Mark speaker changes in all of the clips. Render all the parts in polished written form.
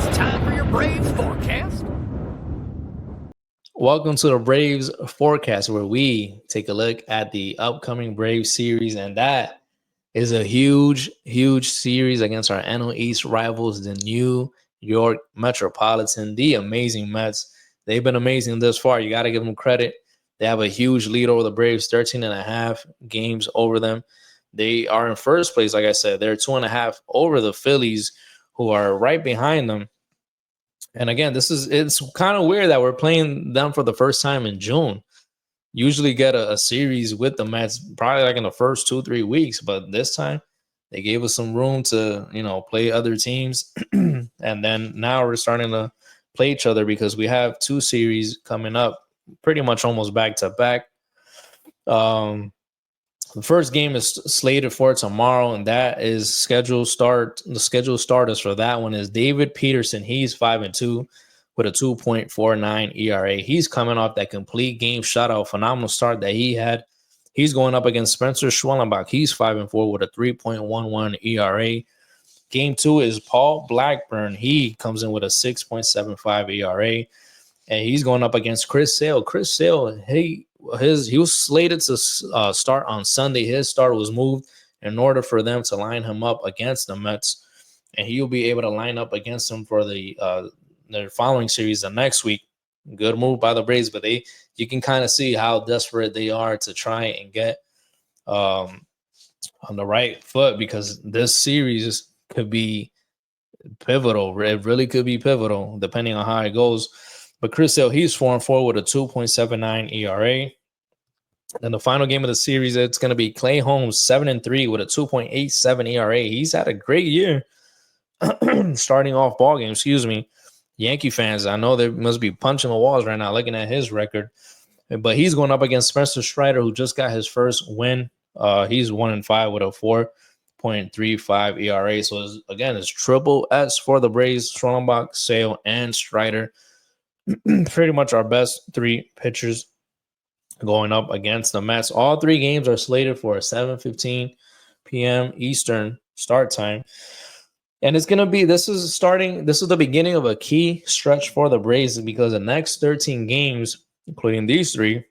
Speaker 1: It's time for your Braves forecast.
Speaker 2: Welcome to the Braves forecast, where we take a look at the upcoming Braves series, and that is a huge series against our NL East rivals, the New York Metropolitan, the amazing Mets. They've been amazing this far. You got to give them credit. They have a huge lead over the Braves, 13 and a half games over them. They are in first place, like I said. They're 2.5 over the Phillies, who are right behind them. And again, it's kind of weird that we're playing them for the first time in June. Usually get a series with the Mets probably like in the first 2-3 weeks, but this time they gave us some room to, play other teams. And then now we're starting to play each other because we have two series coming up pretty much almost back to back. The first game is slated for tomorrow, and that is scheduled start. The scheduled starters for that one is David Peterson. He's 5-2 with a 2.49 ERA. He's coming off that complete game shutout, phenomenal start that he had. He's going up against Spencer Schwellenbach. He's 5-4 with a 3.11 ERA. Game two is Paul Blackburn. He comes in with a 6.75 ERA, and he's going up against Chris Sale. Chris Sale, he was slated to start on Sunday. His start was moved in order for them to line him up against the Mets, and he'll be able to line up against them for their following series the next week. Good move by the Braves, but you can kind of see how desperate they are to try and get on the right foot, because this series could be pivotal. It really could be pivotal depending on how it goes. But Chris Sale, he's 4-4 with a 2.79 ERA. Then the final game of the series, it's going to be Clay Holmes, 7-3 with a 2.87 ERA. He's had a great year starting off ball game. Yankee fans, I know they must be punching the walls right now looking at his record. But he's going up against Spencer Strider, who just got his first win. He's 1-5 with a 4.35 ERA. So, it's triple S for the Braves, Schwellenbach, Sale, and Strider. Pretty much our best three pitchers going up against the Mets. All three games are slated for a 7:15 p.m. Eastern start time. And this is the beginning of a key stretch for the Braves, because the next 13 games, including these three,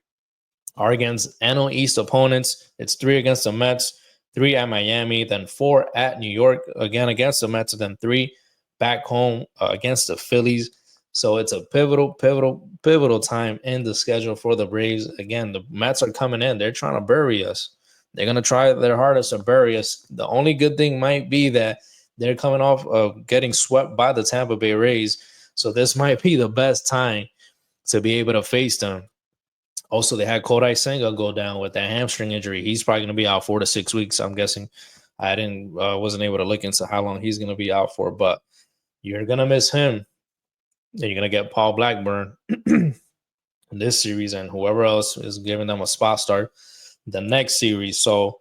Speaker 2: are against NL East opponents. It's 3 against the Mets, 3 at Miami, then 4 at New York, again against the Mets, and then 3 back home against the Phillies. So it's a pivotal time in the schedule for the Braves. Again, the Mets are coming in. They're trying to bury us. They're going to try their hardest to bury us. The only good thing might be that they're coming off of getting swept by the Tampa Bay Rays. So this might be the best time to be able to face them. Also, they had Kodai Senga go down with that hamstring injury. He's probably going to be out 4 to 6 weeks, I'm guessing. I wasn't able to look into how long he's going to be out for, but you're going to miss him. Then you're going to get Paul Blackburn in this series, and whoever else is giving them a spot start the next series. So,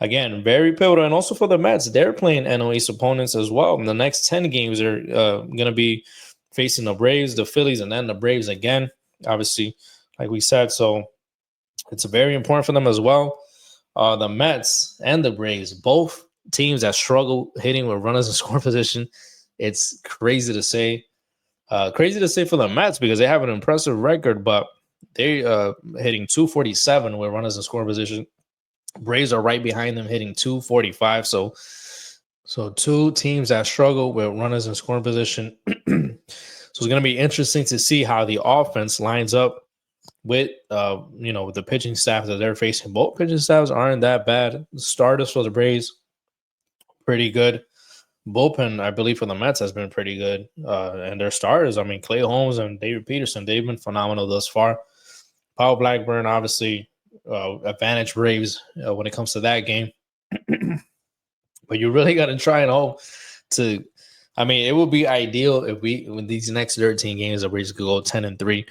Speaker 2: again, very pivotal. And also for the Mets, they're playing NL East opponents as well. In the next 10 games, they're going to be facing the Braves, the Phillies, and then the Braves again, obviously, like we said. So it's very important for them as well. The Mets and the Braves, both teams that struggle hitting with runners in score position. It's crazy to say. Crazy to say for the Mets, because they have an impressive record, but they hitting 247 with runners in score position. Braves are right behind them, hitting 245. So two teams that struggle with runners in scoring position. So it's going to be interesting to see how the offense lines up with the pitching staff that they're facing. Both pitching staffs aren't that bad. The starters for the Braves, pretty good. Bullpen, I believe, for the Mets has been pretty good. And their starters, Clay Holmes and David Peterson, they've been phenomenal thus far. Paul Blackburn, obviously, advantage Braves when it comes to that game. But you really got to try and hope to – it would be ideal if when these next 13 games, the Braves could go 10-3.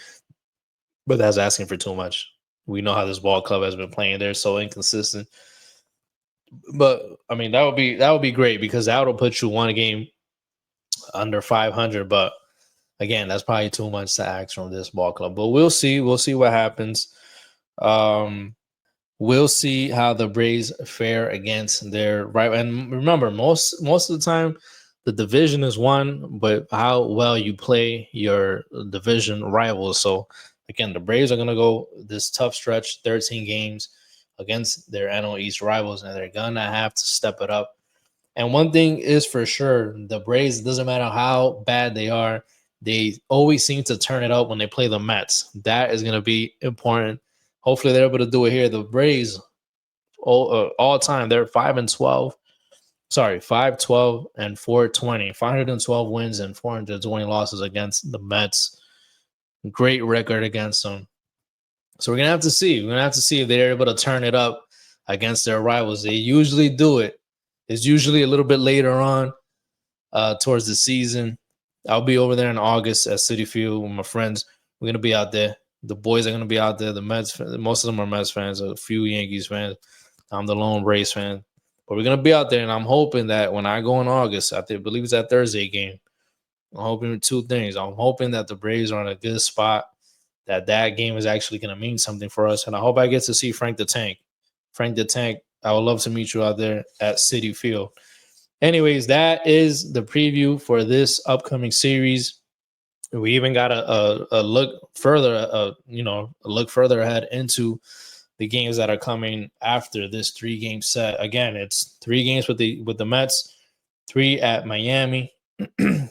Speaker 2: But that's asking for too much. We know how this ball club has been playing. They're so inconsistent. But that would be great, because that would put you one game under 500. But again, that's probably too much to ask from this ball club. But we'll see. We'll see what happens. We'll see how the Braves fare against their rival. And remember, most of the time, the division is one, but how well you play your division rivals. So again, the Braves are gonna go this tough stretch, 13 games against their NL East rivals, and they're gonna have to step it up. And one thing is for sure, the Braves, it doesn't matter how bad they are, they always seem to turn it up when they play the Mets. That is gonna be important. Hopefully they're able to do it here. The Braves all time, they're 5-12. Sorry, 5-12 and 420. 512 wins and 420 losses against the Mets. Great record against them. So we're gonna have to see. We're gonna have to see if they're able to turn it up against their rivals. They usually do it. It's usually a little bit later on towards the season. I'll be over there in August at Citi Field with my friends. We're gonna be out there. The boys are gonna be out there. The Mets, most of them are Mets fans. A few Yankees fans. I'm the lone Braves fan. But we're gonna be out there, and I'm hoping that when I go in August, I believe it's that Thursday game. I'm hoping two things. I'm hoping that the Braves are in a good spot, that game is actually gonna mean something for us, and I hope I get to see Frank the Tank. Frank the Tank, I would love to meet you out there at Citi Field. Anyways, that is the preview for this upcoming series. We even got a look further, a look further ahead into the games that are coming after this 3-game set. Again, it's 3 games with the Mets, 3 at Miami,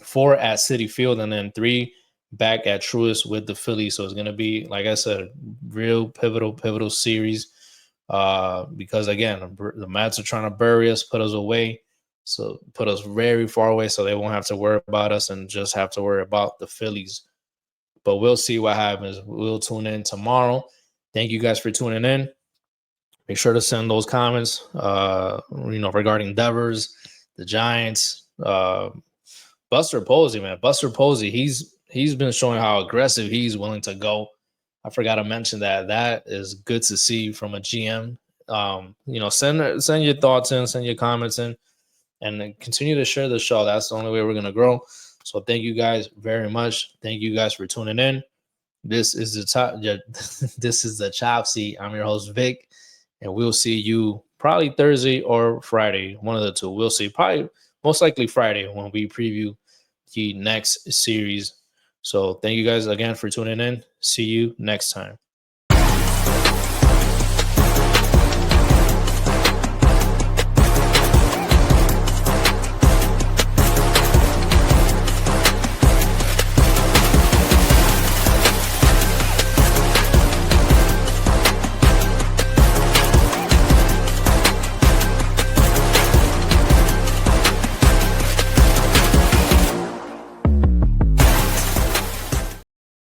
Speaker 2: 4 at Citi Field, and then 3 back at Truist with the Phillies. So it's going to be, like I said, real pivotal series because, again, the Mets are trying to bury us, put us away, so put us very far away so they won't have to worry about us and just have to worry about the Phillies. But we'll see what happens. We'll tune in tomorrow. Thank you guys for tuning in. Make sure to send those comments, regarding Devers, the Giants, Buster Posey, man. Buster Posey, he's been showing how aggressive he's willing to go. I forgot to mention that. That is good to see from a GM. Send your thoughts in, send your comments in, and continue to share the show. That's the only way we're gonna grow. So thank you guys very much. Thank you guys for tuning in. This is the Chop Seat. I'm your host, Vic, and we'll see you probably Thursday or Friday, one of the two. We'll see. Probably most likely Friday when we preview the next series. So thank you guys again for tuning in. See you next time.